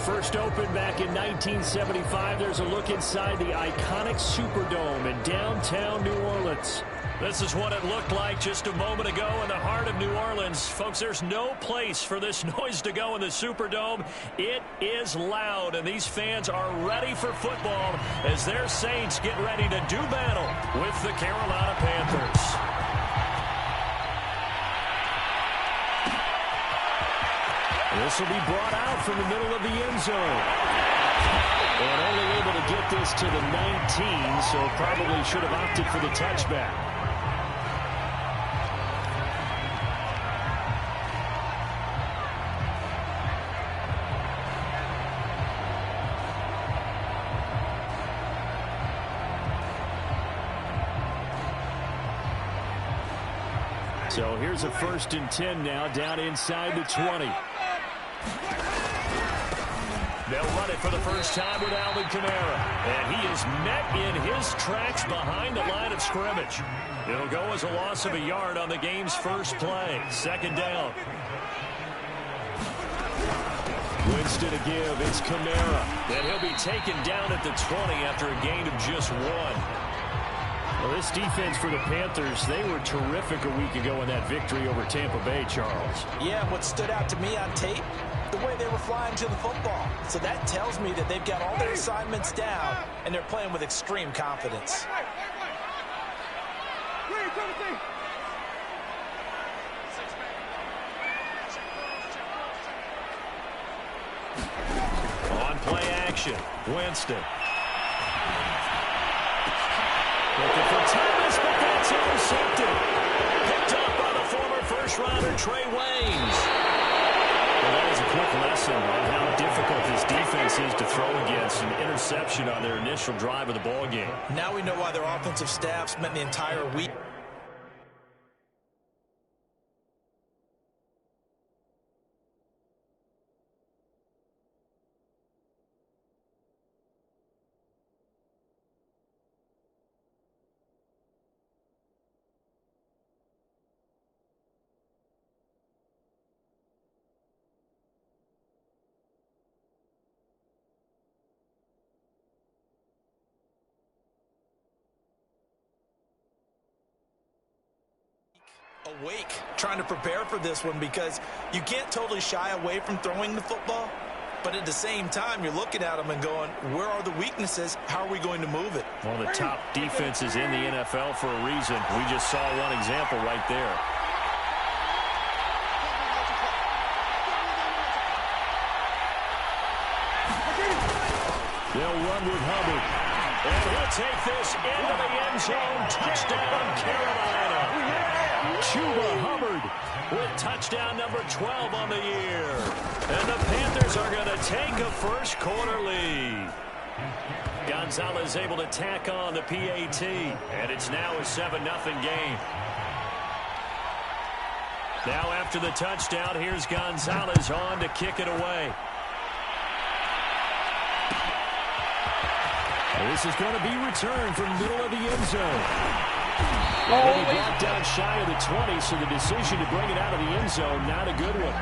first opened back in 1975. There's a look inside the iconic Superdome in downtown New Orleans. This is what it looked like just a moment ago in the heart of New Orleans. Folks, there's no place for this noise to go in the Superdome. It is loud, and these fans are ready for football as their Saints get ready to do battle with the Carolina Panthers. This will be brought out from the middle of the end zone. And only able to get this to the 19, so probably should have opted for the touchback. So here's a 1st and 10 now, down inside the 20. They'll run it for the first time with Alvin Kamara. And he is met in his tracks behind the line of scrimmage. It'll go as a loss of a yard on the game's first play. 2nd down. Winston to give. It's Kamara. And he'll be taken down at the 20 after a gain of just 1. Well, this defense for the Panthers, they were terrific a week ago in that victory over Tampa Bay, Charles. Yeah, what stood out to me on tape, the way they were flying to the football. So that tells me that they've got all their assignments down, and they're playing with extreme confidence. On play action, Winston. Looking for Thomas, but that's intercepted. Picked up by the former first-rounder Trey Waynes. Well, that is a quick lesson on how difficult this defense is to throw against. An interception on their initial drive of the ballgame. Now we know why their offensive staff spent the entire week. Awake, trying to prepare for this one, because you can't totally shy away from throwing the football, but at the same time you're looking at them and going, where are the weaknesses? How are we going to move it? One of the top defenses in the NFL for a reason. We just saw one example right there. They'll run with Hubbard, and he'll take this into the end zone. Touchdown, Carolina. Chuba Hubbard with touchdown number 12 on the year. And the Panthers are going to take a first quarter lead. Gonzalez able to tack on the PAT, and it's now a 7-0 game. Now after the touchdown, here's Gonzalez on to kick it away. This is going to be returned from middle of the end zone. And he brought down shy of the 20, so the decision to bring it out of the end zone, not a good one.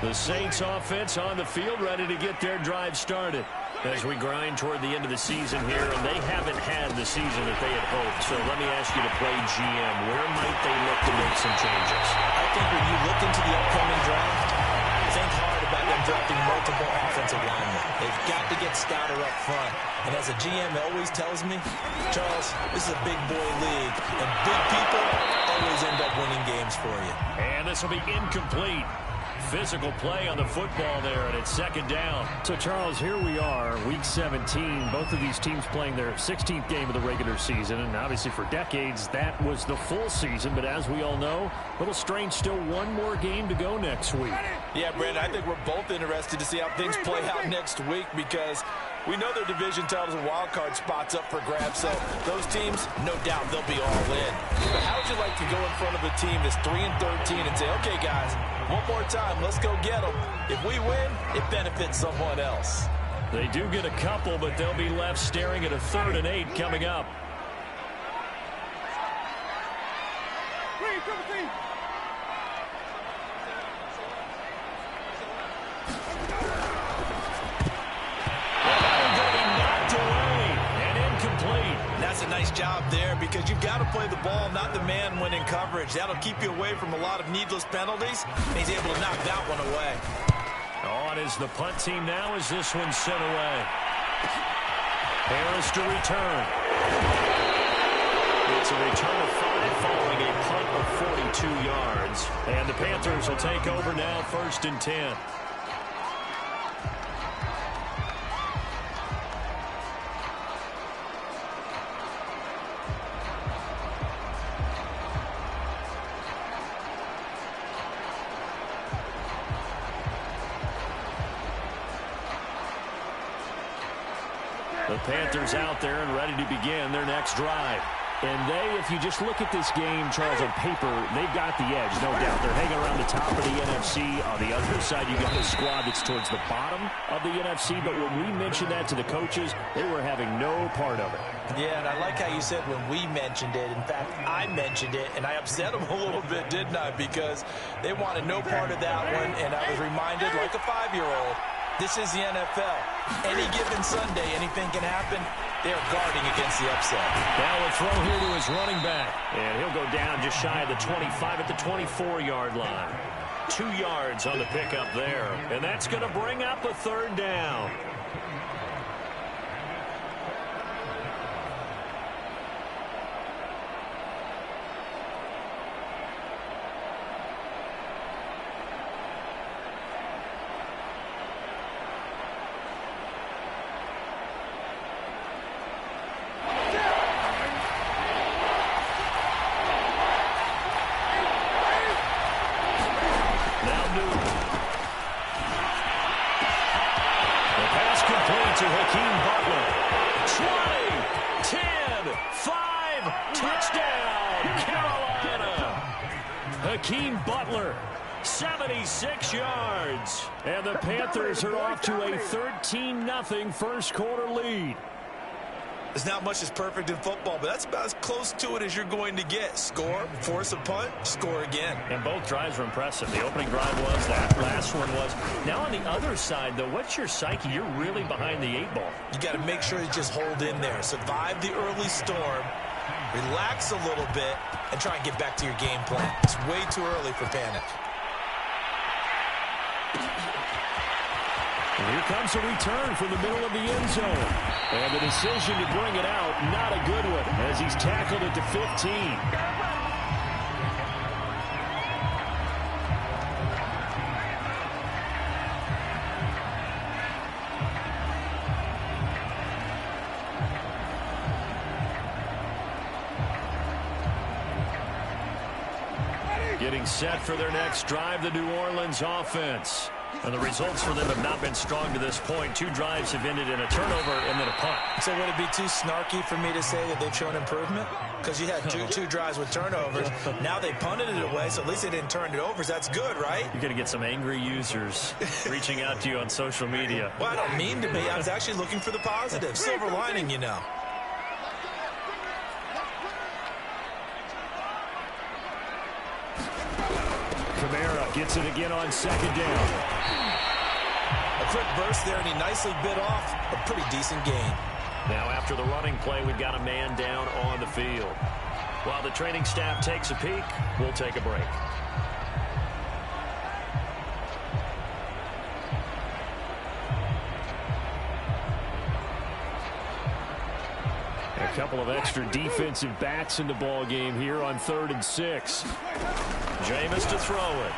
The Saints offense on the field, ready to get their drive started as we grind toward the end of the season here, and they haven't had the season that they had hoped. So let me ask you to play GM. Where might they look to make some changes? I think when you look into the upcoming draft, think hard about them drafting multiple offensive linemen. They've got to get stouter up front. And as a GM always tells me, Charles, this is a big boy league, and big people always end up winning games for you. And this will be incomplete. Physical play on the football there, and it's 2nd down. So, Charles, here we are, Week 17. Both of these teams playing their 16th game of the regular season, and obviously for decades, that was the full season. But as we all know, a little strange, still one more game to go next week. Yeah, Brandon, I think we're both interested to see how things play out next week, because we know their division titles and wild card spots up for grabs, so those teams, no doubt, they'll be all in. But how would you like to go in front of a team that's 3-13 and say, okay, guys, One more time, let's go get them. If we win, it benefits someone else. They do get a couple, but they'll be left staring at a 3rd and 8 coming up. That's a nice job there because you've got to play the ball, not the man when in coverage. That'll keep you away from a lot of needless penalties. And he's able to knock that one away. On is the punt team now as this one's sent away. Harris to return. It's a return of 5 following a punt of 42 yards. And the Panthers will take over now, 1st and 10. The Panthers out there and ready to begin their next drive. And if you just look at this game, Charles, on paper, they've got the edge, no doubt. They're hanging around the top of the NFC. On the other side, you got the squad that's towards the bottom of the NFC. But when we mentioned that to the coaches, they were having no part of it. Yeah, and I like how you said when we mentioned it. In fact, I mentioned it, and I upset them a little bit, didn't I? Because they wanted no part of that one, and I was reminded, like a 5-year-old, this is the NFL. Any given Sunday, anything can happen. They're guarding against the upset. Now a throw here to his running back. And he'll go down just shy of the 25 at the 24-yard line. 2 yards on the pickup there. And that's going to bring up a 3rd down. To Hakeem Butler. 20, 10, 5, touchdown, Carolina. Hakeem Butler, 76 yards. And the Panthers are off to a 13-0 first quarter lead. There's not much that's perfect in football, but that's about as close to it as you're going to get. Score, force a punt, score again. And both drives were impressive. The opening drive was, that last one was. Now on the other side, though, what's your psyche? You're really behind the 8 ball. You got to make sure you just hold in there. Survive the early storm, relax a little bit, and try and get back to your game plan. It's way too early for panic. And here comes a return from the middle of the end zone. And the decision to bring it out, not a good one, as he's tackled at the 15. Getting set for their next drive, the New Orleans offense. And the results for them have not been strong to this point. 2 drives have ended in a turnover and then a punt. So would it be too snarky for me to say that they've shown improvement? Because you had two drives with turnovers. Now they punted it away, so at least they didn't turn it over. So that's good, right? You're going to get some angry users reaching out to you on social media. Well, I don't mean to be. I was actually looking for the positive. Silver lining, you know. Kamara gets it again on 2nd down. A quick burst there, and he nicely bit off a pretty decent gain. Now after the running play, we've got a man down on the field. While the training staff takes a peek, we'll take a break. A couple of extra defensive backs in the ball game here on 3rd and 6. Jameis to throw it.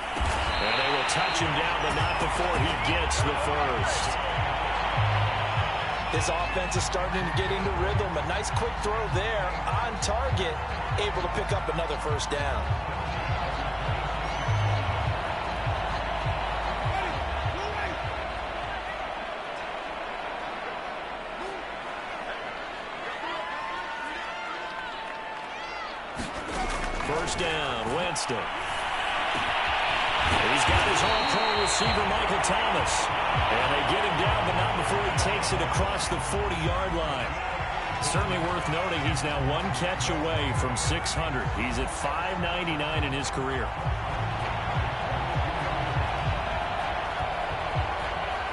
And they will touch him down, but not before he gets the first. This offense is starting to get into rhythm. A nice quick throw there on target, able to pick up another 1st down. First down, Winston. He He's got his home pro receiver, Michael Thomas. And they get him down, but not before he takes it across the 40-yard line. Certainly worth noting he's now one catch away from 600. He's at 599 in his career.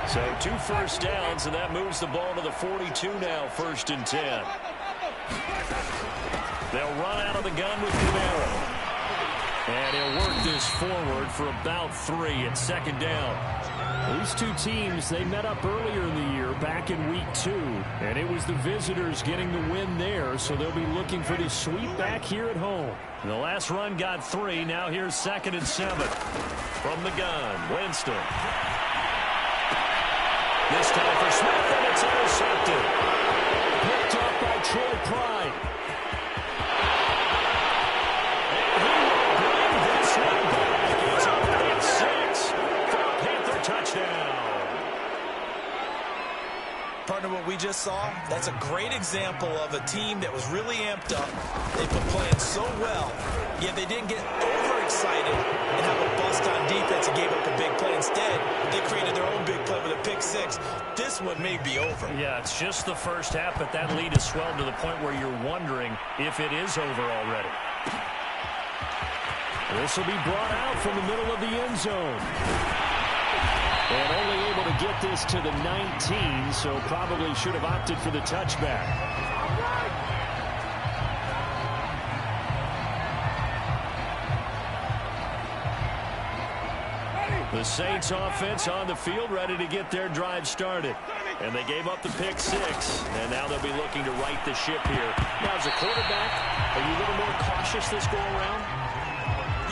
So 2 first downs, and that moves the ball to the 42 now, 1st and 10. They'll run out of the gun with Camaro. And he'll work this forward for about 3 at 2nd down. These two teams, they met up earlier in the year, back in week 2. And it was the visitors getting the win there, so they'll be looking for the sweep back here at home. And the last run got 3. Now here's 2nd and 7. From the gun, Winston. This time for Smith, and it's intercepted. Picked up by Troy Pride. And he will bring this one back. It's already at 6 for a Panther touchdown. Partner, what we just saw, that's a great example of a team that was really amped up. They've been playing so well, yet they didn't get overexcited and have a bust on defense and gave up a big play. Instead, they created their own big play with a pick 6. This one may be over. Yeah, it's just the first half, but that lead has swelled to the point where you're wondering if it is over already. This will be brought out from the middle of the end zone. And only able to get this to the 19, so probably should have opted for the touchback. The Saints offense on the field, ready to get their drive started. And they gave up the pick 6, and now they'll be looking to right the ship here. Now, as a quarterback, are you a little more cautious this go around?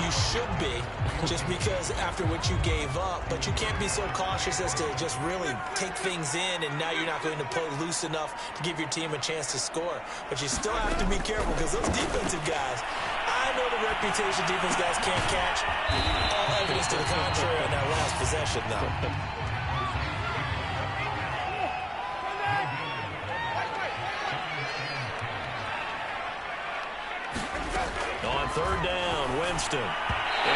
You should be, just because after what you gave up, but you can't be so cautious as to just really take things in, and now you're not going to play loose enough to give your team a chance to score. But you still have to be careful, because those defensive guys, I know the reputation defense guys can't catch. All evidence to the contrary on that last possession, though. On 3rd down, Winston. And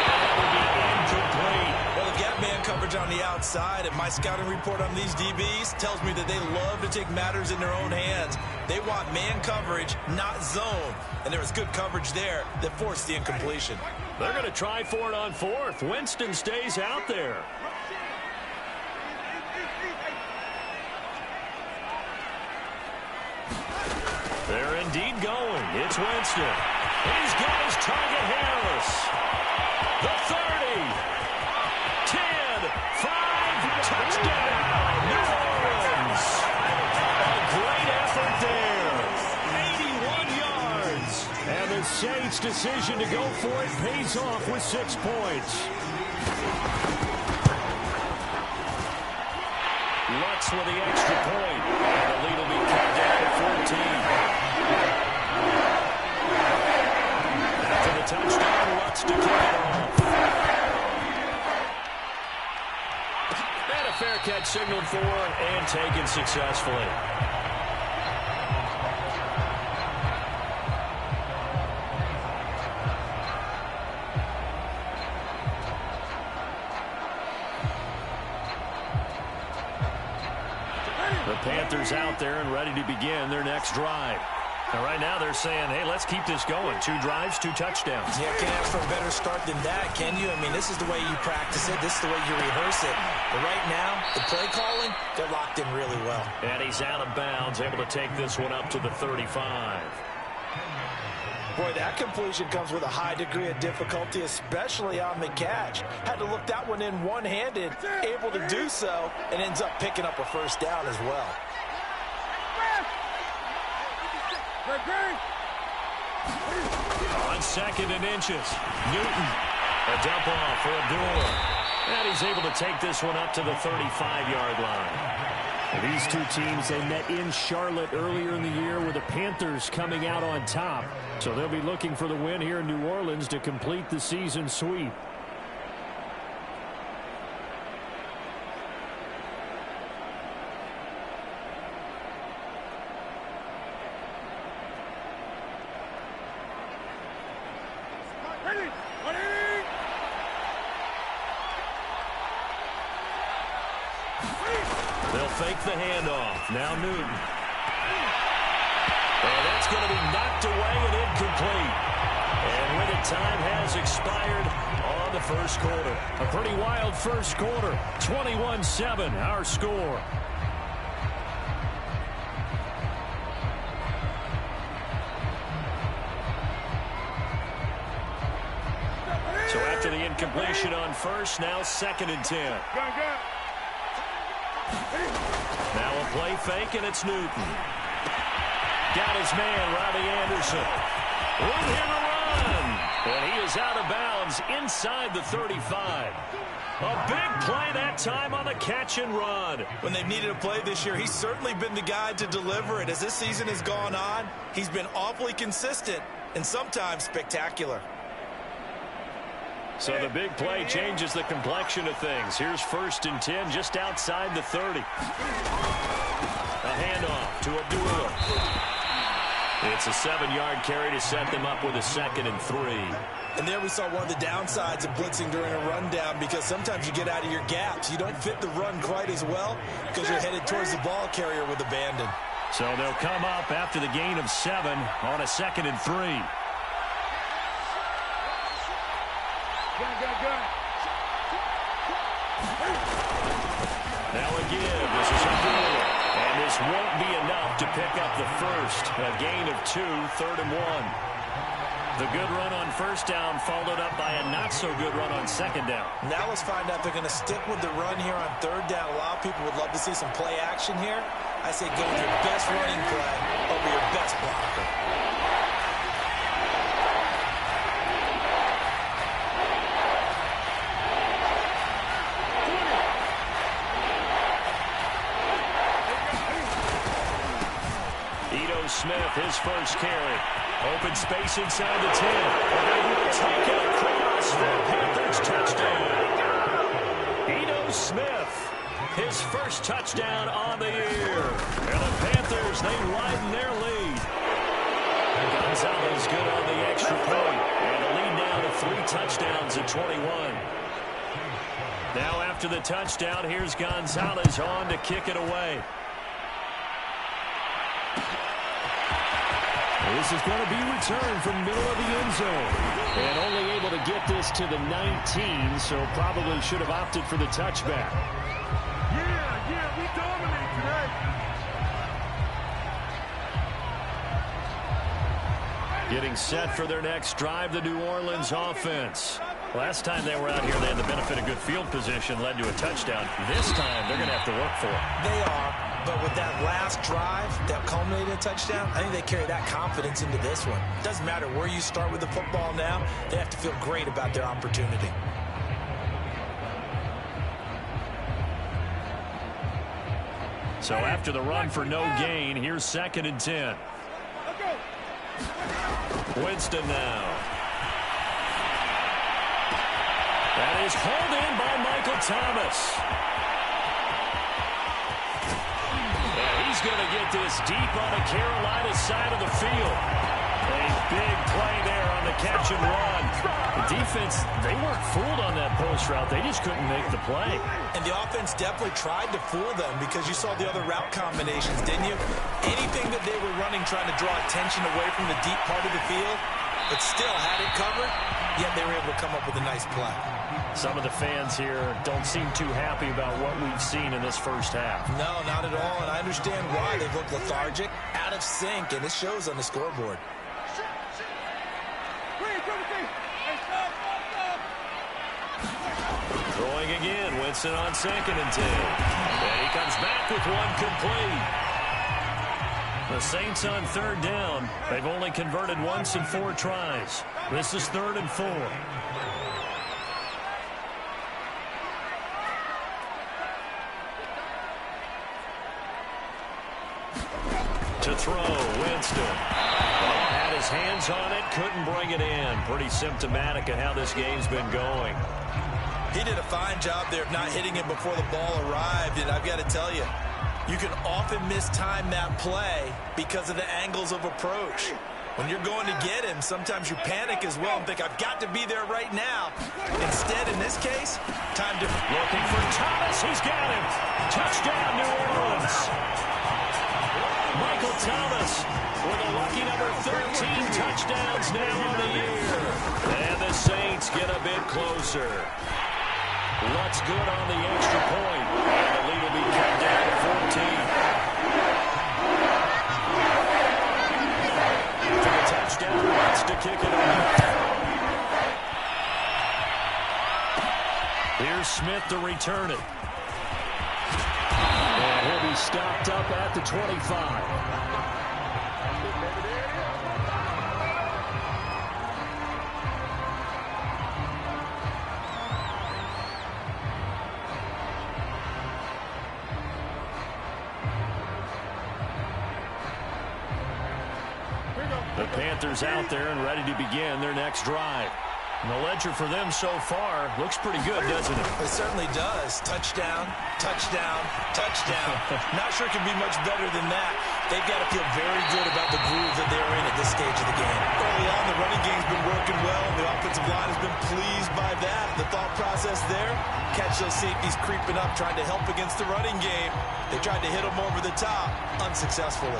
that will be incomplete. Well, the gap man coverage on the outside, and my scouting report on these DBs tells me that they love to take matters in their own hands. They want man coverage, not zone. And there was good coverage there that forced the incompletion. They're going to try for it on 4th. Winston stays out there. They're indeed going. It's Winston. He's got his target, Harris. The 30. 10. 5. Touchdown. New Orleans. A great effort there. 81 yards. And the Saints' decision to go for it pays off with 6 points. Lutz with the extra point. And the lead will be cut down to 14. After the touchdown, Lutz to kick it off. And a fair catch signaled for and taken successfully. The Panthers out there and ready to begin their next drive. Now, right now, they're saying, hey, let's keep this going. 2 drives, 2 touchdowns. Yeah, can't ask for a better start than that, can you? I mean, this is the way you practice it. This is the way you rehearse it. But right now, the play calling, they're locked in really well. And he's out of bounds, able to take this one up to the 35. Boy, that completion comes with a high degree of difficulty, especially on the catch. Had to look that one in one-handed, able to do so, and ends up picking up a first down as well. On 2nd and inches, Newton, a dump off for Abdullah. And he's able to take this one up to the 35-yard line. And these two teams, they met in Charlotte earlier in the year with the Panthers coming out on top. So they'll be looking for the win here in New Orleans to complete the season sweep. They'll fake the handoff. Now Newton. And that's going to be knocked away and incomplete. And with it, time has expired on the first quarter. A pretty wild first quarter. 21-7, our score. So after the incompletion on first, now 2nd and 10. Now a play fake, and it's Newton. Got his man, Robbie Anderson. Room here to run. And he is out of bounds inside the 35. A big play that time on the catch and run. When they've needed a play this year, he's certainly been the guy to deliver it. As this season has gone on, he's been awfully consistent and sometimes spectacular. So the big play changes the complexion of things. Here's 1st and 10 just outside the 30. A handoff to Abdullah. It's a 7-yard carry to set them up with a 2nd and 3. And there we saw one of the downsides of blitzing during a rundown, because sometimes you get out of your gaps. You don't fit the run quite as well because you're headed towards the ball carrier with abandon. So they'll come up after the gain of 7 on a 2nd and 3. Now again, this is Abdullah. And this won't be enough to pick up the first. A gain of 2, 3rd and 1. The good run on first down followed up by a not-so-good run on 2nd down. Now let's find out if they're going to stick with the run here on 3rd down. A lot of people would love to see some play action here. I say go with your best running play over your best blocker. Smith, his first carry. Open space inside the 10. They will take it across for a Panthers touchdown. Ito Smith, his first touchdown on the year. And the Panthers, they widen their lead. Gonzalez good on the extra point. And the lead now to 3 touchdowns at 21. Now after the touchdown, here's Gonzalez on to kick it away. This is going to be returned from middle of the end zone. And only able to get this to the 19, so probably should have opted for the touchback. Yeah, we dominate today. Getting set for their next drive, the New Orleans offense. Last time they were out here, they had the benefit of good field position, led to a touchdown. This time, they're going to have to work for it. They are. But with that last drive that culminated in a touchdown, I think they carry that confidence into this one. It doesn't matter where you start with the football now. They have to feel great about their opportunity. So after the run for no gain, here's 2nd and 10. Winston now. That is hauled in by Michael Thomas. He's going to get this deep on the Carolina side of the field. A big play there on the catch and run. The defense, they weren't fooled on that post route. They just couldn't make the play. And the offense definitely tried to fool them because you saw the other route combinations, didn't you? Anything that they were running trying to draw attention away from the deep part of the field, but still had it covered, yet they were able to come up with a nice play. Some of the fans here don't seem too happy about what we've seen in this first half. No, not at all, and I understand why. They've looked lethargic, out of sync, and it shows on the scoreboard. Throwing again, Winston on 2nd and 10. And he comes back with one complete. The Saints on 3rd down. They've only converted once in 4 tries. This is 3rd and 4. To throw, Winston. Had his hands on it, couldn't bring it in. Pretty symptomatic of how this game's been going. He did a fine job there of not hitting it before the ball arrived, and I've got to tell you, you can often mistime that play because of the angles of approach. When you're going to get him, sometimes you panic as well and think, I've got to be there right now. Instead, in this case, time to... Looking for Thomas, Thomas, he's got him. Touchdown, New Orleans. Michael Thomas with a lucky number 13 touchdowns now on the year. And the Saints get a bit closer. Lutz good on the extra point. And the lead will be cut down to 14. For the touchdown, Lutz to kick it off. Here's Smith to return it. And he'll be stopped up at the 25. The Panthers out there and ready to begin their next drive. And the ledger for them so far looks pretty good, doesn't it? It certainly does. Touchdown, touchdown, touchdown. Not sure it can be much better than that. They've got to feel very good about the groove that they're in at this stage of the game. Early on, the running game's been working well. The offensive line has been pleased by that. The thought process there, catch those safeties creeping up, trying to help against the running game. They tried to hit them over the top, unsuccessfully.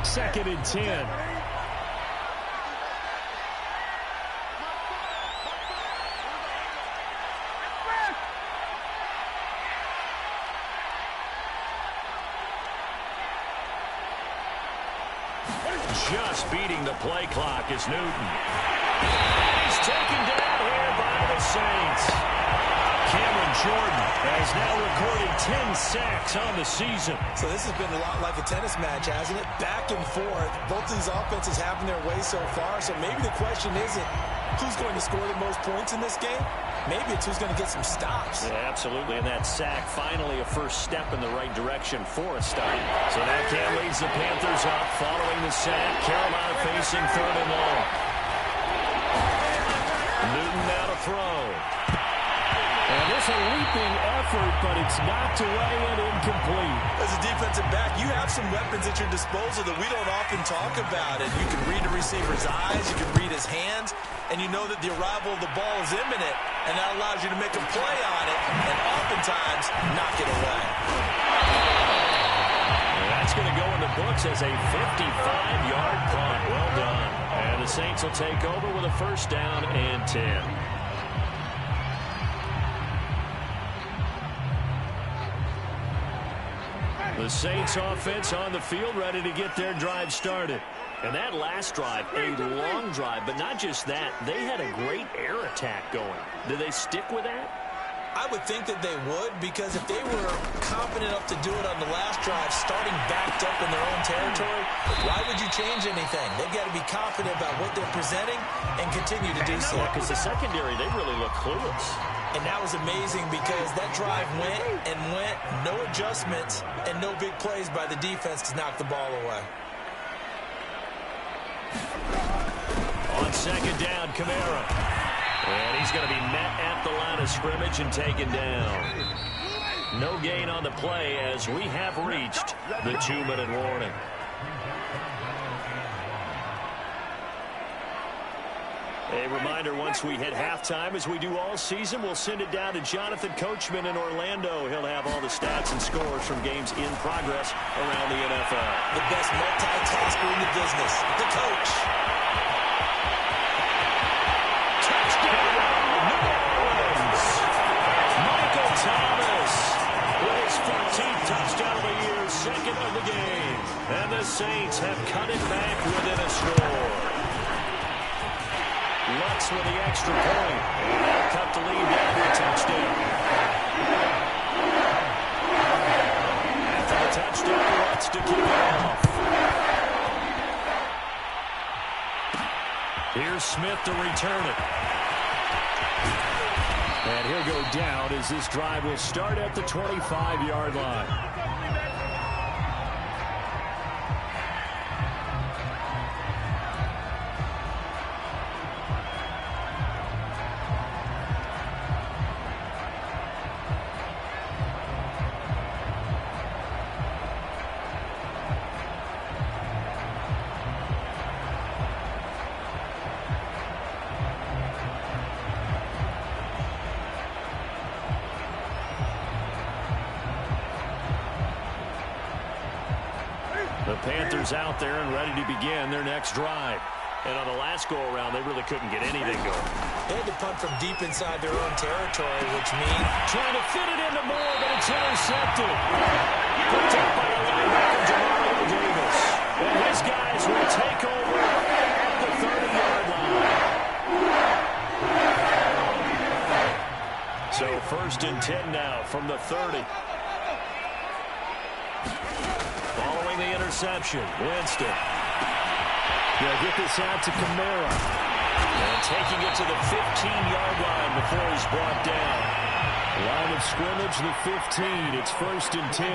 Second and 10. Just beating the play clock is Newton. He's taken down here by the Saints. Cameron Jordan has now recorded 10 sacks on the season. So this has been a lot like a tennis match, hasn't it? Back and forth. Both of these offenses having their way so far. So maybe the question isn't who's going to score the most points in this game. Maybe it's who's going to get some stops. Yeah, absolutely. And that sack, finally a first step in the right direction for a start. So that can leads the Panthers up following the sack. Carolina facing third and long. Newton now to throw. And this a leaping effort, but it's knocked away and incomplete. As a defensive back, you have some weapons at your disposal that we don't often talk about. And you can read a receiver's eyes, you can read his hands, and you know that the arrival of the ball is imminent, and that allows you to make a play on it, and oftentimes knock it away. And that's going to go in the books as a 55-yard punt. Well done. And the Saints will take over with a first down and 10. The Saints offense on the field ready to get their drive started. And that last drive, a long drive, but not just that. They had a great air attack going. Do they stick with that? I would think that they would, because if they were confident enough to do it on the last drive, starting backed up in their own territory, why would you change anything? They've got to be confident about what they're presenting and continue to do so. Because the secondary, they really look clueless. And that was amazing because that drive went and went, no adjustments, and no big plays by the defense to knock the ball away. On second down, Kamara. And he's going to be met at the line of scrimmage and taken down. No gain on the play as we have reached the 2-minute warning. A reminder, once we hit halftime, as we do all season, we'll send it down to Jonathan Coachman in Orlando. He'll have all the stats and scores from games in progress around the NFL. The best multitasker in the business, the coach. Touchdown, New Orleans. Michael Thomas with his 14th touchdown of the year, second of the game. And the Saints have cut it back within a score. Lutz with the extra point. And they'll cut the lead down to a touchdown. After the touchdown, Lutz to kick it off. Here's Smith to return it. And he'll go down as this drive will start at the 25-yard line. The Panthers out there and ready to begin their next drive. And on the last go-around, they really couldn't get anything going. They had to punt from deep inside their own territory, which means trying to fit it into Moore, but it's intercepted. Picked up by the linebacker, Jamario Davis. And his guys will take over at the 30-yard line. So 1st and 10 now from the 30. Following the interception, Winston. They'll get this out to Kamara. And taking it to the 15-yard line before he's brought down. Line of scrimmage, the 15. It's 1st and 10.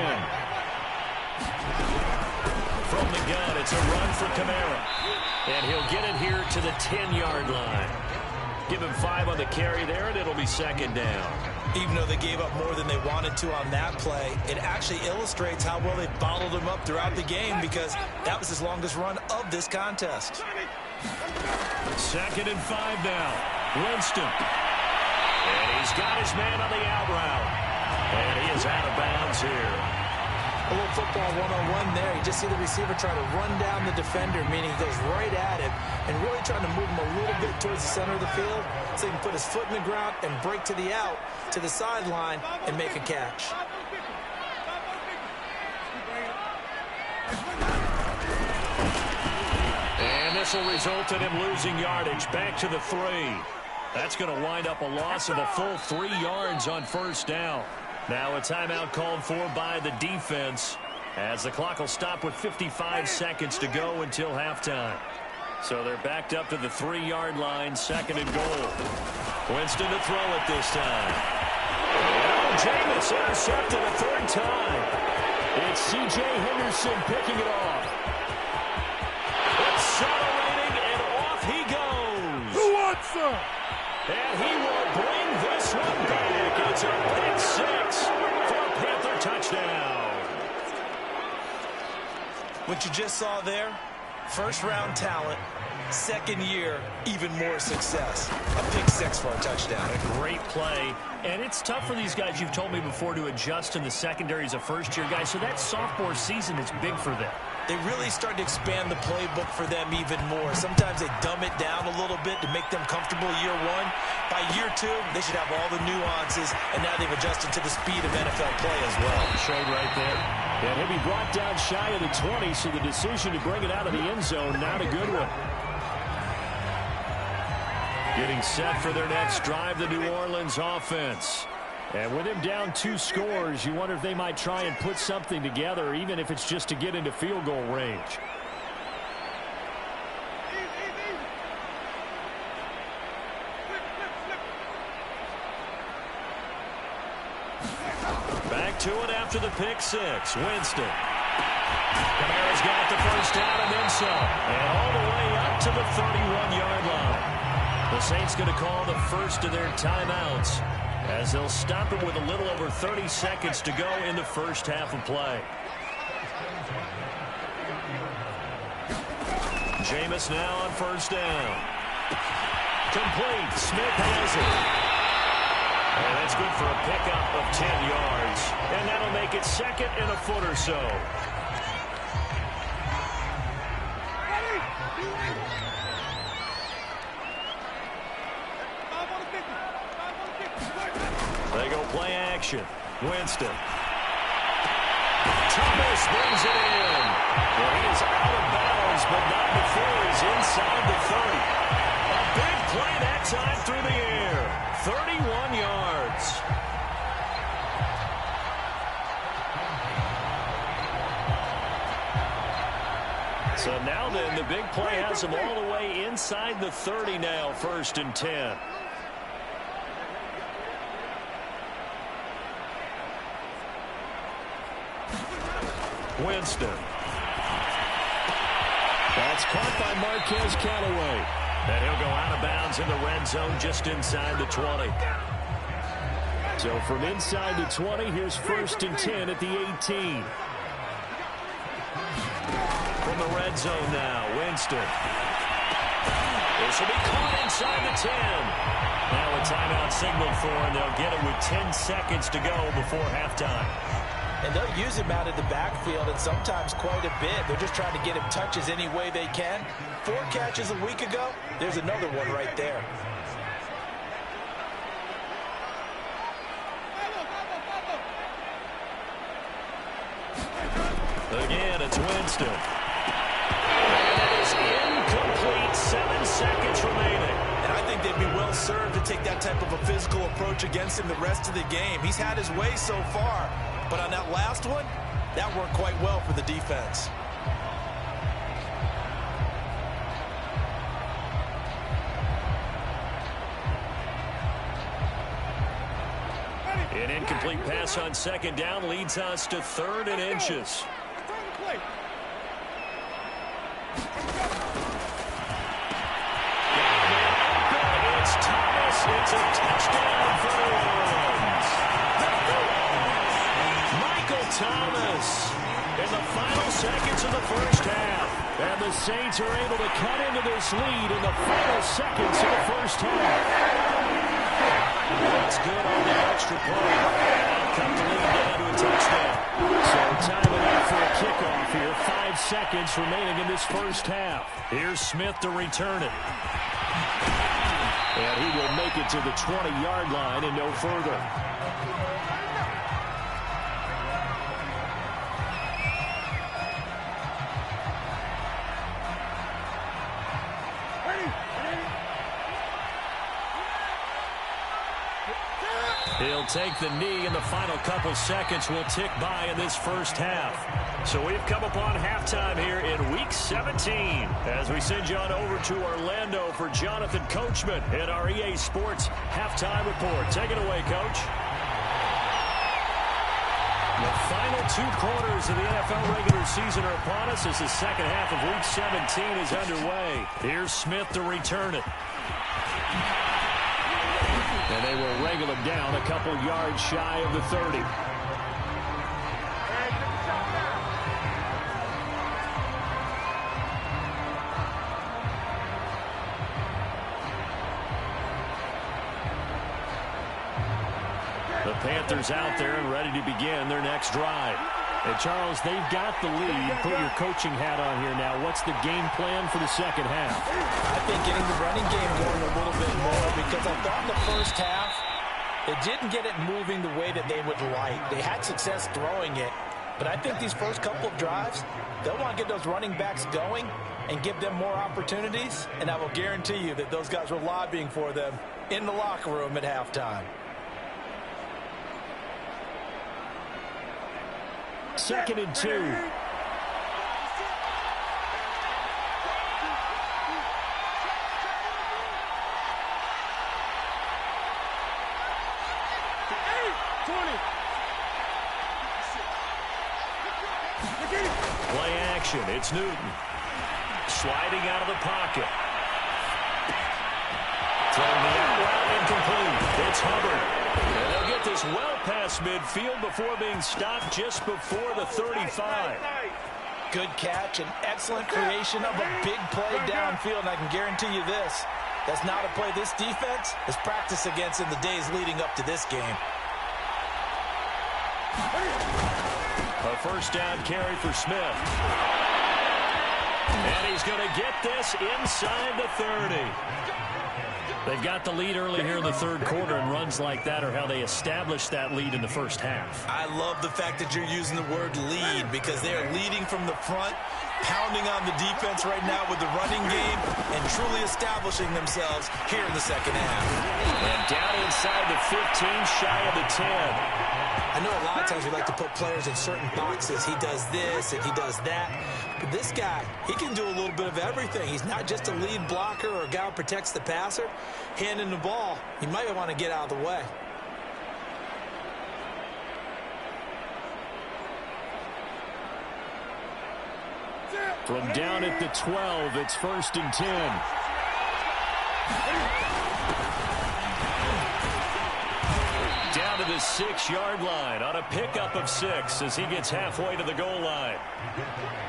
From the gun, it's a run for Kamara. And he'll get it here to the 10-yard line. Give him 5 on the carry there, and it'll be 2nd down. Even though they gave up more than they wanted to on that play, it actually illustrates how well they bottled him up throughout the game because that was his longest run of this contest. 2nd and 5 now. Winston. And he's got his man on the out route. And he is out of bounds here. A little football one-on-one there. You just see the receiver try to run down the defender, meaning he goes right at him and really trying to move him a little bit towards the center of the field so he can put his foot in the ground and break to the out, to the sideline, and make a catch. And this will result in him losing yardage back to the 3. That's going to wind up a loss of a full 3 yards on 1st down. Now a timeout called for by the defense as the clock will stop with 55 seconds to go until halftime. So they're backed up to the 3-yard line, 2nd and goal. Winston to throw it this time. And Jameis intercepted a 3rd time. It's C.J. Henderson picking it off. Accelerating, and off he goes. Who wants some? And he will bring this one back. It's a pick 6 for a Panther touchdown. What you just saw there, 1st-round talent, 2nd year, even more success. A pick 6 for a touchdown. A great play. And it's tough for these guys, you've told me before, to adjust in the secondary as a first-year guy. So that sophomore season is big for them. They really start to expand the playbook for them even more. Sometimes they dumb it down a little bit to make them comfortable year 1. By year 2, they should have all the nuances, and now they've adjusted to the speed of NFL play as well. Showed right there. And he'll be brought down shy of the 20, so the decision to bring it out of the end zone, not a good one. Getting set for their next drive, the New Orleans offense. And with him down 2 scores, you wonder if they might try and put something together, even if it's just to get into field goal range. Back to it after the pick 6. Winston. Kamara's got the 1st down and then some. And all the way up to the 31-yard line. The Saints going to call the first of their timeouts, as they'll stop it with a little over 30 seconds to go in the 1st half of play. Jameis now on 1st down. Complete. Smith has it. And that's good for a pickup of 10 yards. And that'll make it 2nd and a foot or so. They go play action. Winston. Thomas brings it in. Well, he is out of bounds, but not before he's inside the 30. A big play that time through the air. 31 yards. So now then, the big play has him all the way inside the 30 now, 1st and 10. Winston. That's caught by Marquez Callaway. And he'll go out of bounds in the red zone just inside the 20. So from inside the 20, here's 1st and 10 at the 18. From the red zone now, Winston. This will be caught inside the 10. Now a timeout signaled for, and they'll get it with 10 seconds to go before halftime. And they'll use him out of the backfield, and sometimes quite a bit. They're just trying to get him touches any way they can. 4 catches a week ago. There's another one right there. Again, it's Winston. And it is incomplete. 7 seconds remaining. And I think they'd be well served to take that type of a physical approach against him the rest of the game. He's had his way so far, but on that last one, that worked quite well for the defense. An incomplete pass on second down leads us to 3rd and inches. It's Thomas. It's a touchdown for New Orleans. Michael Thomas in the final seconds of the first half. And the Saints are able to cut into this lead in the final seconds of the first half. That's good on the extra point. Cut the lead down to a touchdown. So time it up for a kickoff here. 5 seconds remaining in this first half. Here's Smith to return it. And he will make it to the 20-yard line and no further. He'll take the knee, and the final couple seconds will tick by in this first half. So we've come upon halftime here in Week 17 as we send you on over to Orlando for Jonathan Coachman in our EA Sports Halftime Report. Take it away, Coach. The final 2 quarters of the NFL regular season are upon us as the second half of Week 17 is underway. Here's Smith to return it. And they will wrangle him down a couple yards shy of the 30. The Panthers out there and ready to begin their next drive. And Charles, they've got the lead. Put your coaching hat on here now. What's the game plan for the second half? I think getting the running game going a little bit more, because I thought in the first half they didn't get it moving the way that they would like. They had success throwing it, but I think these first couple of drives, they'll want to get those running backs going and give them more opportunities, and I will guarantee you that those guys were lobbying for them in the locker room at halftime. 2nd and 2. Play action. It's Newton. Sliding out of the pocket. Throwing the out route incomplete. It's Hubbard. And they'll get this well past midfield before being stopped just before the 35. Good catch and excellent creation of a big play downfield. And I can guarantee you this, that's not a play this defense has practiced against in the days leading up to this game. A first down carry for Smith. And he's going to get this inside the 30. They've got the lead early here in the 3rd quarter, and runs like that are how they established that lead in the first half. I love the fact that you're using the word lead, because they are leading from the front, pounding on the defense right now with the running game, and truly establishing themselves here in the second half. And down inside the 15, shy of the 10. I know a lot of times we like to put players in certain boxes. He does this and he does that. But this guy, he can do a little bit of everything. He's not just a lead blocker or a guy who protects the passer. Handing the ball, he might want to get out of the way. From down at the 12, it's 1st and 10. Down to the 6-yard line on a pickup of 6 as he gets halfway to the goal line.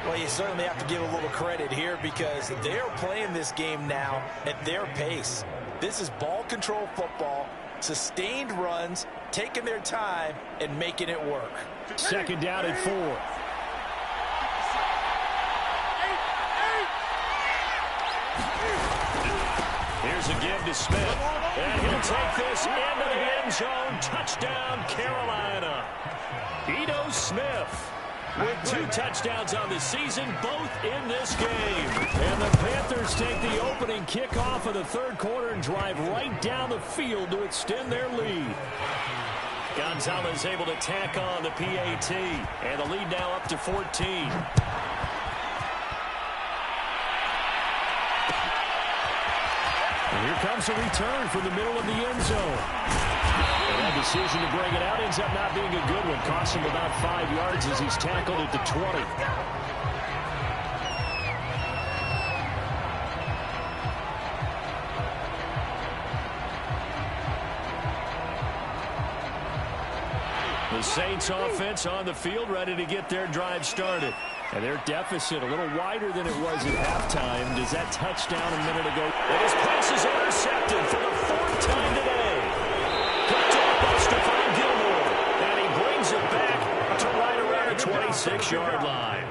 Well, you certainly have to give a little credit here, because they're playing this game now at their pace. This is ball control football. Sustained runs, taking their time, and making it work. Second down and 4. Here's a give to Smith. And he'll take this into the end zone. Touchdown, Carolina. Ito Smith with 2 touchdowns on the season, both in this game. And the Panthers take the opening kickoff of the third quarter and drive right down the field to extend their lead. Gonzalez able to tack on the PAT, and the lead now up to 14. And here comes a return from the middle of the end zone. And that decision to bring it out ends up not being a good one. Costs him about 5 yards as he's tackled at the 20. The Saints offense on the field, ready to get their drive started. And their deficit a little wider than it was at halftime. Does that touchdown a minute ago? And his pass is intercepted for the 4th time today. Picked up by Stephon Gilmore. And he brings it back to right around the 26-yard line.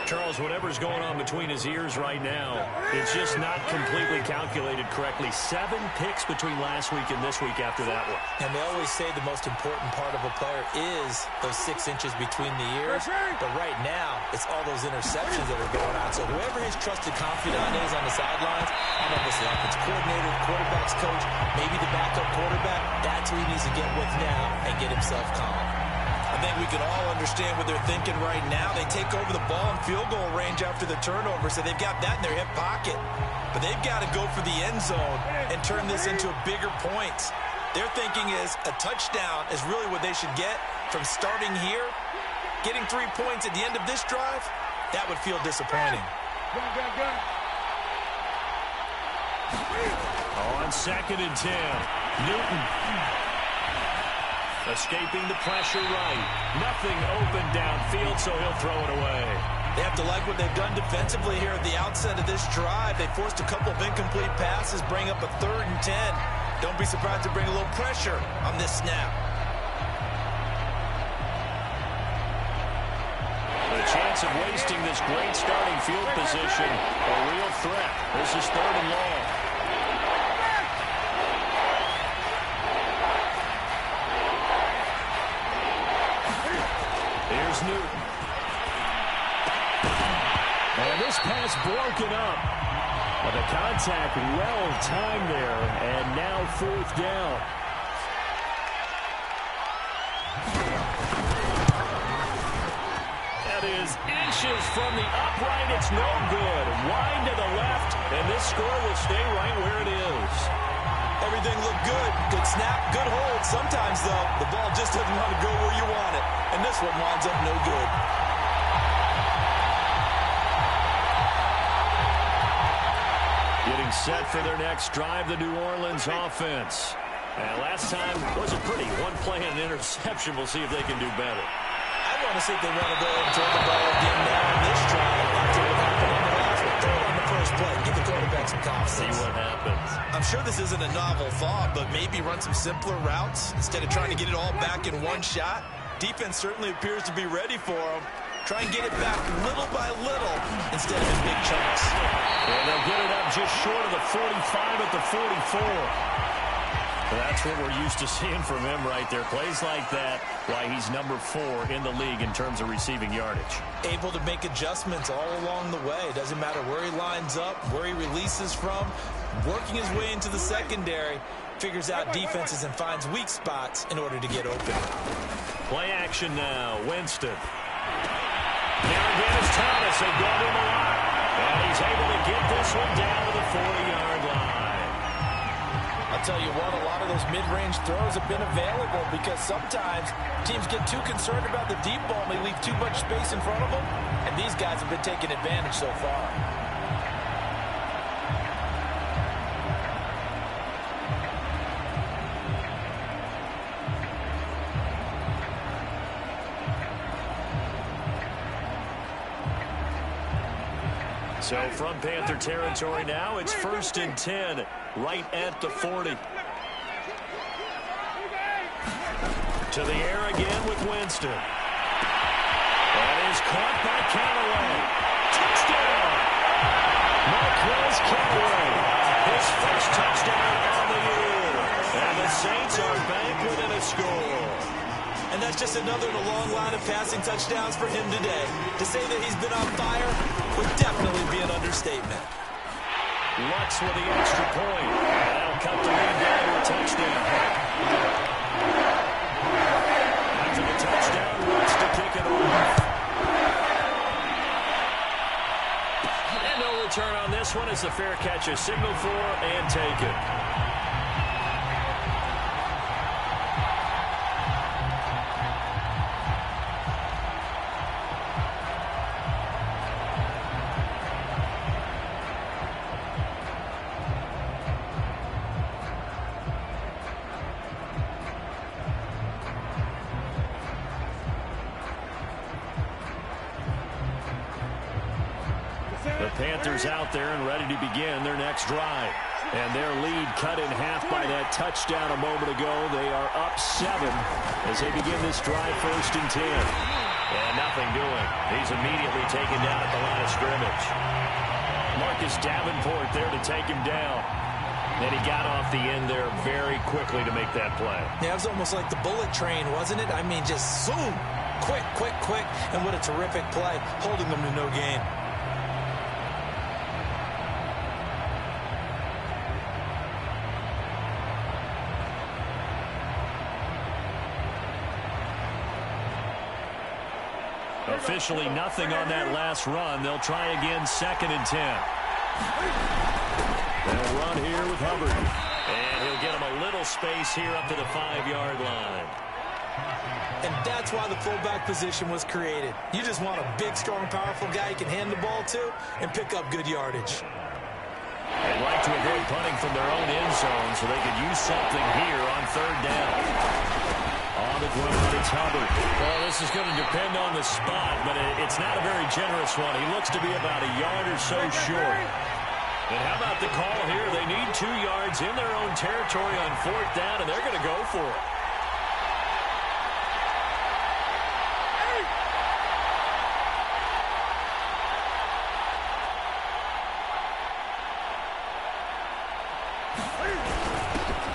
Charles, whatever's going on between his ears right now, it's just not completely calculated correctly. 7 picks between last week and this week after that one. And they always say the most important part of a player is those 6 inches between the ears. But right now, it's all those interceptions that are going on. So whoever his trusted confidant is on the sidelines, I don't know if it's the offense coordinator, the quarterback's coach, maybe the backup quarterback, that's who he needs to get with now and get himself calm. I think we can all understand what they're thinking right now. They take over the ball in field goal range after the turnover, so they've got that in their hip pocket. But they've got to go for the end zone and turn this into a bigger point. Their thinking is a touchdown is really what they should get from starting here. Getting 3 points at the end of this drive, that would feel disappointing. On 2nd and 10, Newton. Escaping the pressure right. Nothing open downfield, so he'll throw it away. They have to like what they've done defensively here at the outset of this drive. They forced a couple of incomplete passes, bring up a 3rd and 10. Don't be surprised to bring a little pressure on this snap. The chance of wasting this great starting field position, a real threat. This is 3rd and long. Here's Newton. And this pass broken up. But the contact well timed there. And now 4th down. That is inches from the upright. It's no good. Wide to the left. And this score will stay right where it is. Everything looked good. Good snap, good hold. Sometimes, though, the ball just doesn't want to go where you want it. And this one winds up no good. Getting set for their next drive, the New Orleans offense. And last time was a pretty one play and an interception. We'll see if they can do better. I want to see if they want to go and throw the ball again now in this drive after what happened on the last one. Throw it on the first play. Give the quarterback some confidence. See what happens. I'm sure this isn't a novel thought, but maybe run some simpler routes instead of trying to get it all back in one shot. Defense certainly appears to be ready for them. Try and get it back little by little instead of in big chunks. And they'll get it up just short of the 45 at the 44. That's what we're used to seeing from him right there. Plays like that, why he's number 4 in the league in terms of receiving yardage. Able to make adjustments all along the way. Doesn't matter where he lines up, where he releases from. Working his way into the secondary, figures out defenses and finds weak spots in order to get open. Play action now, Winston. Now again is Thomas. They go him a lot. And he's able to get this one down to the 40-yard line. I'll tell you what, a lot of those mid-range throws have been available because sometimes teams get too concerned about the deep ball and they leave too much space in front of them, and these guys have been taking advantage so far. So from Panther territory now, it's 1st and 10, right at the 40. To the air again with Winston. That is caught by Callaway. Touchdown! Marquez Callaway. His first touchdown on the year. And the Saints are back within a score. And that's just another in a long line of passing touchdowns for him today. To say that he's been on fire would definitely be an understatement. Lux with the extra point. That'll cut the lead down to a touchdown. After the touchdown, Lux to kick it off. And no return on this one as the fair catch is signaled for and taken. The Panthers out there and ready to begin their next drive. And their lead cut in half by that touchdown a moment ago. They are up 7 as they begin this drive 1st and 10. And nothing doing. He's immediately taken down at the line of scrimmage. Marcus Davenport there to take him down. And he got off the end there very quickly to make that play. Yeah, it was almost like the bullet train, wasn't it? I mean, just zoom. Quick, quick, quick. And what a terrific play, holding them to no gain. Officially nothing on that last run. They'll try again 2nd and 10. They'll run here with Hubbard. And he'll get him a little space here up to the 5-yard line. And that's why the fullback position was created. You just want a big, strong, powerful guy you can hand the ball to and pick up good yardage. They'd like to avoid punting from their own end zone so they could use something here on 3rd down. On the ground, it's Hubbard. Well, this is going to depend on the spot, but it's not a very generous one. He looks to be about a yard or so short. And how about the call here? They need 2 yards in their own territory on 4th down, and they're going to go for it.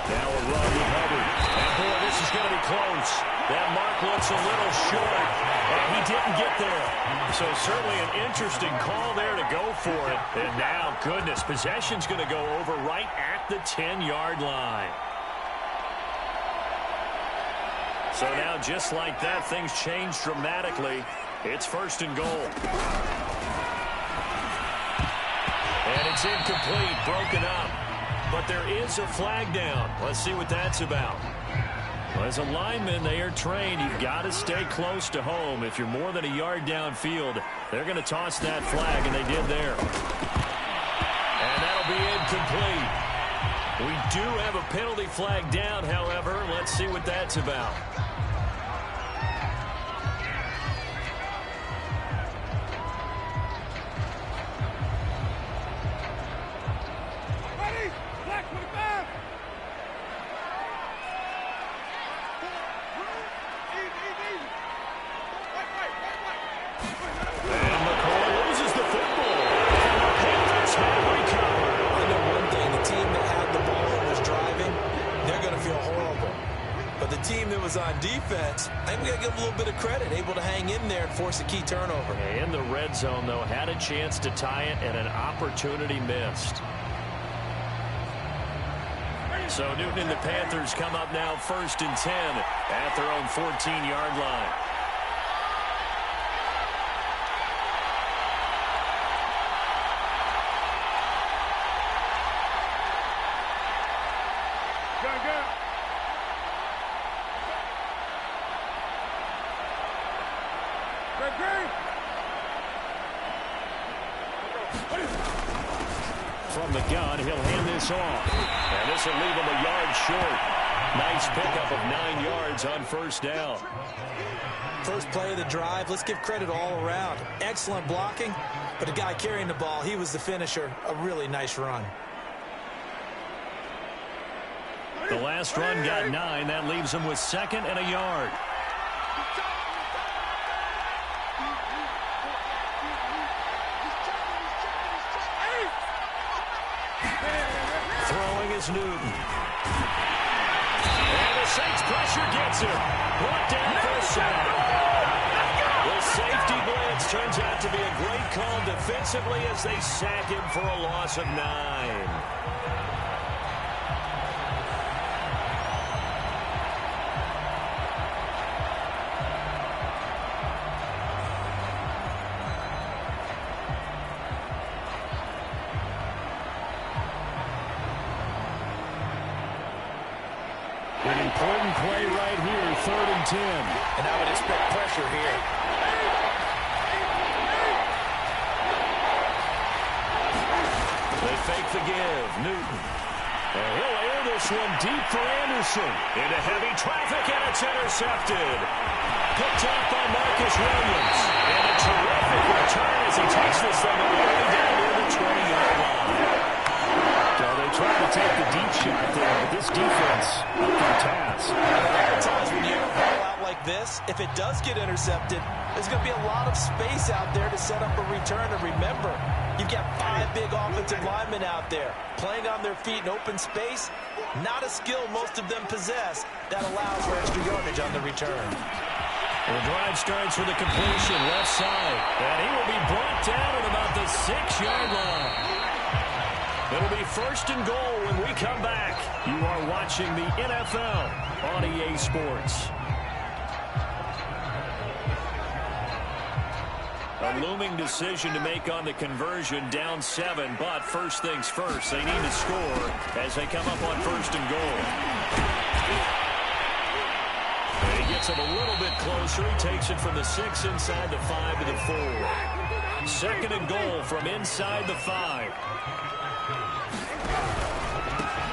Now a run with Hubbard. And boy, this is going to be close. That mark looks a little short, and he didn't get there. So certainly an interesting call there to go for it. And now, goodness, possession's going to go over right at the 10-yard line. So now, just like that, things change dramatically. It's 1st and goal. And it's incomplete, broken up. But there is a flag down. Let's see what that's about. Well, as a lineman, they are trained. You've got to stay close to home. If you're more than a yard downfield, they're going to toss that flag, and they did there. And that'll be incomplete. We do have a penalty flag down, however. Let's see what that's about. On defense, I think we got to give them a little bit of credit, able to hang in there and force a key turnover. In the red zone, though, had a chance to tie it and an opportunity missed. So Newton and the Panthers come up now 1st and 10 at their own 14-yard line. From the gun, he'll hand this off. And this will leave him a yard short. Nice pickup of 9 yards on 1st down. First play of the drive. Let's give credit all around. Excellent blocking, but the guy carrying the ball, he was the finisher. A really nice run. The last run got 9. That leaves him with 2nd and a yard. Throwing is Newton. And the Saints pressure gets him. Brought down for a sack. The safety blitz turns out to be a great call defensively as they sack him for a loss of 9. An important play right here, 3rd and 10. And I would expect pressure here. They fake the give. Newton. And he'll air this one deep for Anderson. Into heavy traffic, and it's intercepted. Picked up by Marcus Williams. And a terrific return as he takes this thing all the way down near the 20-yard line. So they try to take the deep shot there, but this defense up to the task. A lot of times when you have a ball out like this, if it does get intercepted, there's going to be a lot of space out there to set up a return. And remember, you've got 5 big offensive linemen out there playing on their feet in open space. Not a skill most of them possess that allows for extra yardage on the return. The drive starts with a completion left side. And he will be brought down at about the 6-yard line. It'll be 1st and goal when we come back. You are watching the NFL on EA Sports. A looming decision to make on the conversion, down 7, but first things first, they need to score as they come up on 1st and goal. And he gets it a little bit closer. He takes it from the 6 inside the 5 to the 4. 2nd and goal from inside the 5.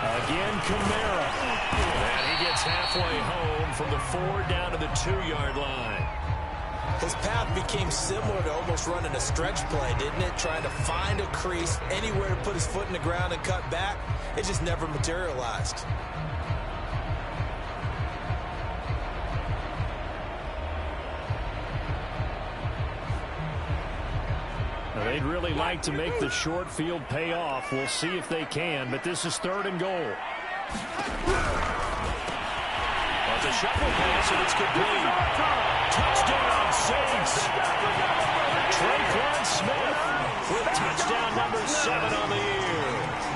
Again, Kamara. And he gets halfway home from the 4 down to the 2-yard line. His path became similar to almost running a stretch play, didn't it? Trying to find a crease, anywhere to put his foot in the ground and cut back. It just never materialized. They'd really like to make the short field pay off. We'll see if they can, but this is 3rd and goal. It's a shuffle pass, and it's complete. Touchdown, Saints. Tre'Quan Smith with touchdown number 7 on the year.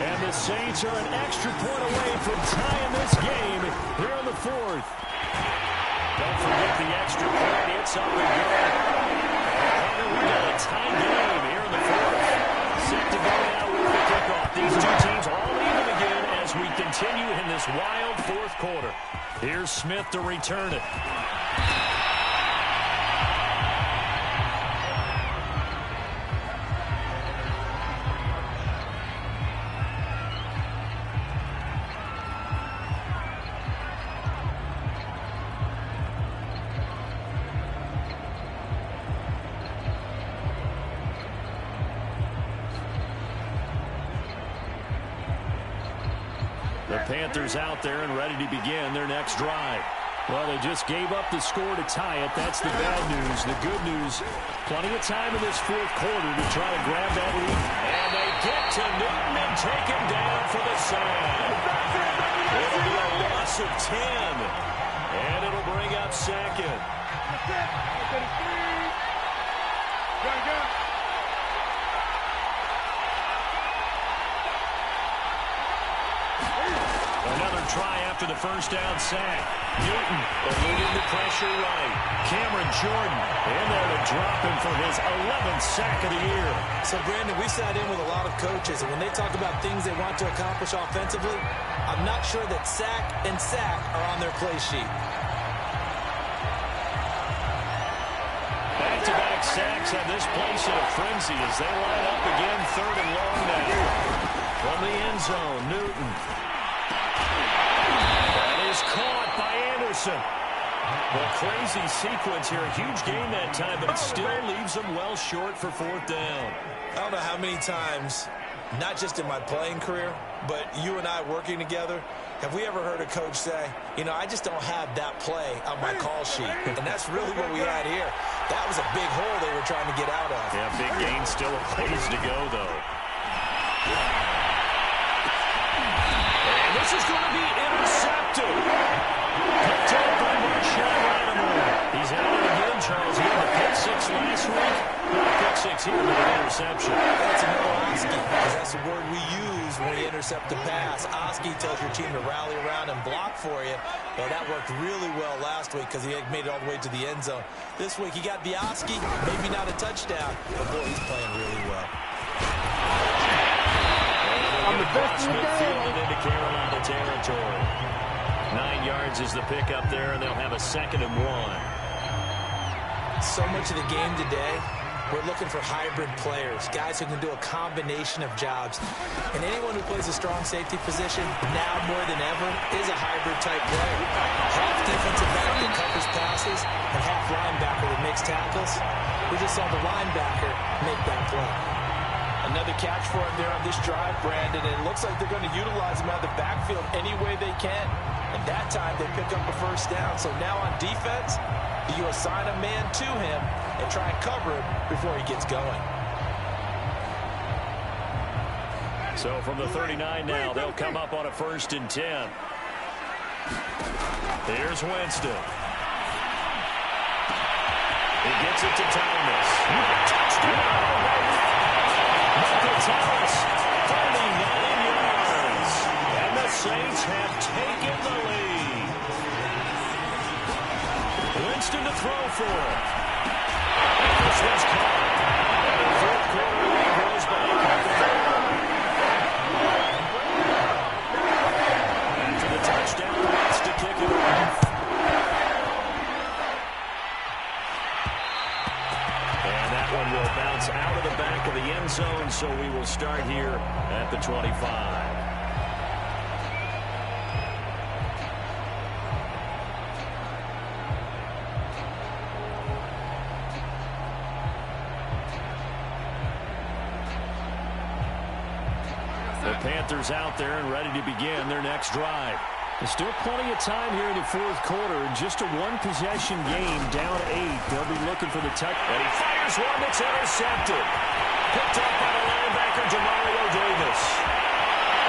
And the Saints are an extra point away from tying this game here in the 4th. Don't forget the extra point. It's up and good. And we got a tie game here in the 4th. Set to go now with the kickoff. These two teams all even again as we continue in this wild 4th quarter. Here's Smith to return it. The Panthers out there and ready to begin their next drive. Well, they just gave up the score to tie it. That's the bad news. The good news, plenty of time in this 4th quarter to try to grab that lead. And they get to Newton and take him down for the sack. It'll be a loss of 10. And it'll bring up 2nd. Another try after the first down sack. Newton eluding the pressure right. Cameron Jordan in there to drop him for his 11th sack of the year. So, Brandon, we sat in with a lot of coaches, and when they talk about things they want to accomplish offensively, I'm not sure that sack and sack are on their play sheet. Back-to-back sacks have this place in a frenzy as they line up again 3rd and long now. From the end zone, Newton. That is caught by Anderson. Well, crazy sequence here. A huge gain that time, but it still leaves them well short for 4th down. I don't know how many times, not just in my playing career, but you and I working together, Have we ever heard a coach say, you know, I just don't have that play on my call sheet? And that's really what we had here. That was a big hole they were trying to get out of. Yeah, big gain, still a ways to go, though. And this is going to be intercepted. Picked up by Marshawn Lattimore. He's at it again, Charles. He had a pick six last week. Got a pick six here with an interception. That's another Oski, because that's the word we use when we intercept a pass. Oski tells your team to rally around and block for you. Well, that worked really well last week because he made it all the way to the end zone. This week he got the Oski, maybe not a touchdown, but boy, he's playing really well. On the best midfield into Carolina territory. 9 yards is the pickup there, and they'll have a 2nd and 1. So much of the game today, we're looking for hybrid players, guys who can do a combination of jobs. And anyone who plays a strong safety position, now more than ever, is a hybrid-type player. Half defensive back that covers passes, and half linebacker that makes tackles. We just saw the linebacker make that play. Another catch for him there on this drive, Brandon, and it looks like they're going to utilize him out of the backfield any way they can. And that time, they pick up a first down. So now on defense, you assign a man to him and try and cover him before he gets going. So from the 39 now, they'll come up on a 1st and 10. Here's Winston. He gets it to Thomas. Touchdown! Michael Thomas, 39 yards. And the Saints have taken the lead. Winston to throw for. This one's caught. And the 4th quarter lead goes back up the field. After the touchdown, wants to kick it off. And that one will bounce out of the back of the end zone, so we will start here at the 25. The Panthers out there and ready to begin their next drive. There's still plenty of time here in the 4th quarter. Just a one-possession game, down 8. They'll be looking for the touch. And he fires one that's intercepted. Picked up by the linebacker, Demario Davis.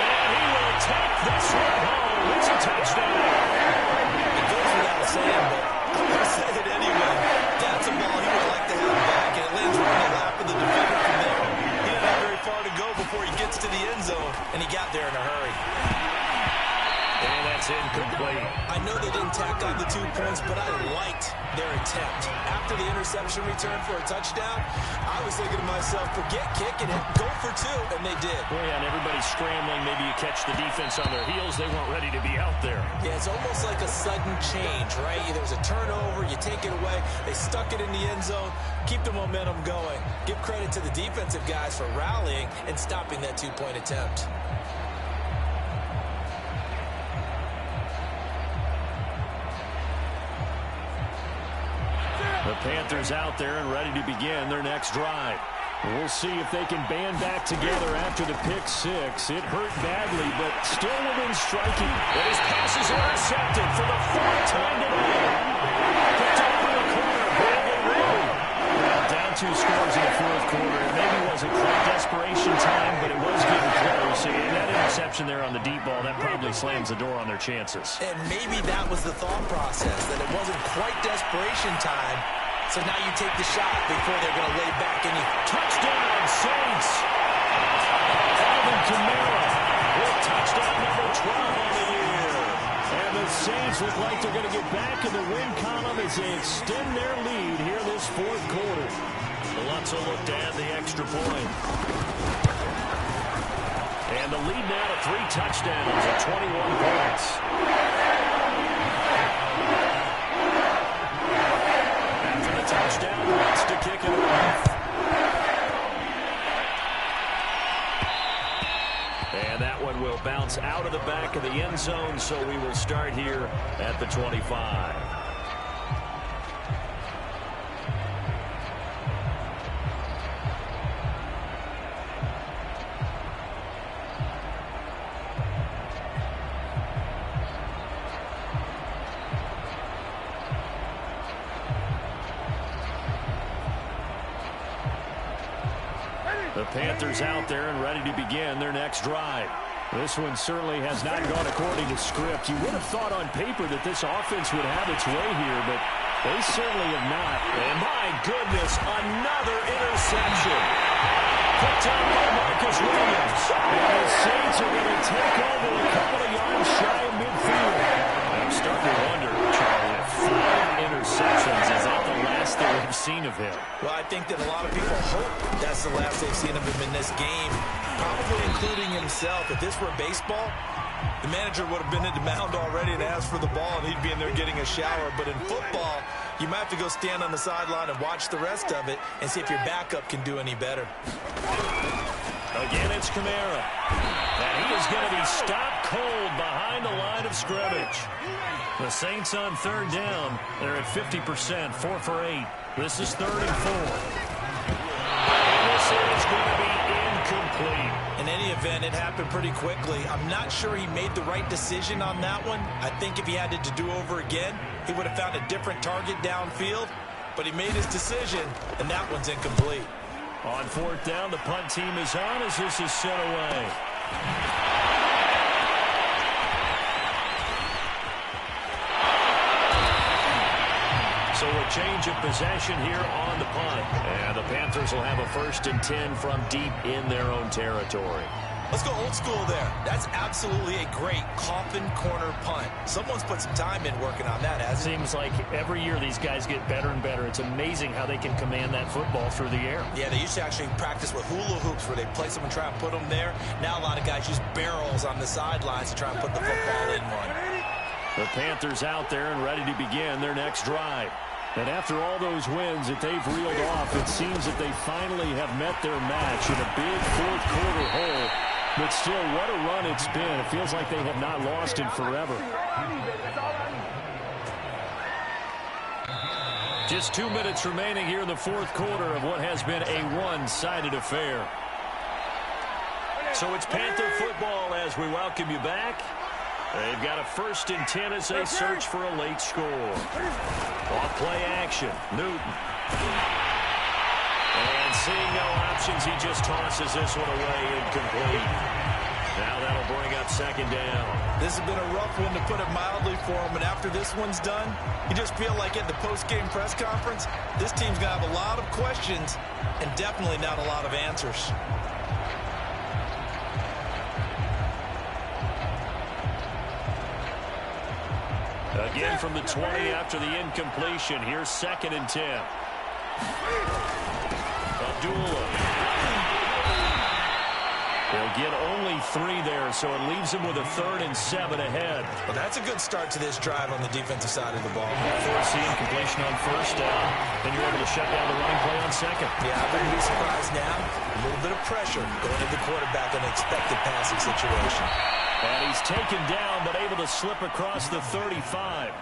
And he will take this one home. It's a touchdown. It goes without saying, but I'm going to say it anyway. That's a ball he would like to have back, and it lands right in the lap of the defender from there. He didn't have very far to go before he gets to the end zone, and he got there in a hurry. And that's incomplete. I know they didn't tack on the 2 points, but I liked their attempt. After the interception return for a touchdown, I was thinking to myself, forget kicking it, go for 2, and they did. Well, yeah, and everybody's scrambling. Maybe you catch the defense on their heels. They weren't ready to be out there. Yeah, it's almost like a sudden change, right? There's a turnover, you take it away, they stuck it in the end zone, keep the momentum going. Give credit to the defensive guys for rallying and stopping that 2-point attempt. The Panthers out there and ready to begin their next drive. We'll see if they can band back together after the pick 6. It hurt badly, but still within striking. And his pass is intercepted for the 4th time today. Picked up in the corner, Brandon Rowe. Well, down 2 scores in the 4th quarter. It maybe wasn't quite desperation time, but it was getting close. And that interception there on the deep ball, that probably slams the door on their chances. And maybe that was the thought process, that it wasn't quite desperation time. So now you take the shot before they're going to lay back and you touchdown, Saints. Alvin Kamara with touchdown number 12 on the year. And the Saints look like they're going to get back in the win column as they extend their lead here this 4th quarter. Alonso look to add the extra point. And the lead now to 3 touchdowns at 21 points. Touchdown, wants to kick it off. And that one will bounce out of the back of the end zone, so we will start here at the 25. The Panthers out there and ready to begin their next drive. This one certainly has not gone according to script. You would have thought on paper that this offense would have its way here, but they certainly have not. And my goodness, another interception. Picked up by Marcus Williams. And the Saints are going to take over a couple of yards shy of midfield. I'm starting to wonder, Charlie, if 5 interceptions, is that the last that we've seen of him? Well, I think that a lot of people hope that's the last they've seen of him in this game, probably including himself. If this were baseball, the manager would have been at the mound already and asked for the ball, and he'd be in there getting a shower. But in football, you might have to go stand on the sideline and watch the rest of it and see if your backup can do any better. Again, it's Kamara. And he is going to be stopped cold behind the line of scrimmage. The Saints on third down. They're at 50%, 4 for 8. This is 3rd and 4. And this is going to be incomplete. In any event, it happened pretty quickly. I'm not sure he made the right decision on that one. I think if he had it to do over again, he would have found a different target downfield. But he made his decision, and that one's incomplete. On 4th down, the punt team is on as this is sent away. So a change of possession here on the punt. And the Panthers will have a 1st and 10 from deep in their own territory. Let's go old school there. That's absolutely a great coffin corner punt. Someone's put some time in working on that, hasn't it? Seems like every year these guys get better and better. It's amazing how they can command that football through the air. Yeah, they used to actually practice with hula hoops where they place them and try and put them there. Now a lot of guys use barrels on the sidelines to try and put the football in one. The Panthers out there and ready to begin their next drive. And after all those wins that they've reeled off, it seems that they finally have met their match in a big 4th quarter hole. But still, what a run it's been. It feels like they have not lost in forever. Just 2 minutes remaining here in the 4th quarter of what has been a one-sided affair. So it's Panther football as we welcome you back. They've got a 1st and 10 as they search for a late score. Off play action. Newton. And seeing no options, he just tosses this one away, incomplete. Now that'll bring up 2nd down. This has been a rough one, to put it mildly, for him. And after this one's done, you just feel like at the post-game press conference, this team's going to have a lot of questions and definitely not a lot of answers. Again from the 20 after the incompletion. Here's 2nd and 10. Abdullah. They'll get only 3 there, so it leaves them with a 3rd and 7 ahead. Well, that's a good start to this drive on the defensive side of the ball. Force the incompletion on 1st down, and you're able to shut down the running play on 2nd. Yeah, I wouldn't be surprised now. A little bit of pressure going at the quarterback in an expected passing situation. And he's taken down, but able to slip across the 35.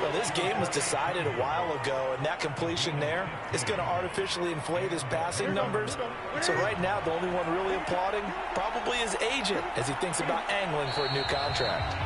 Well, this game was decided a while ago, and that completion there is going to artificially inflate his passing numbers. So right now, the only one really applauding probably his agent as he thinks about angling for a new contract.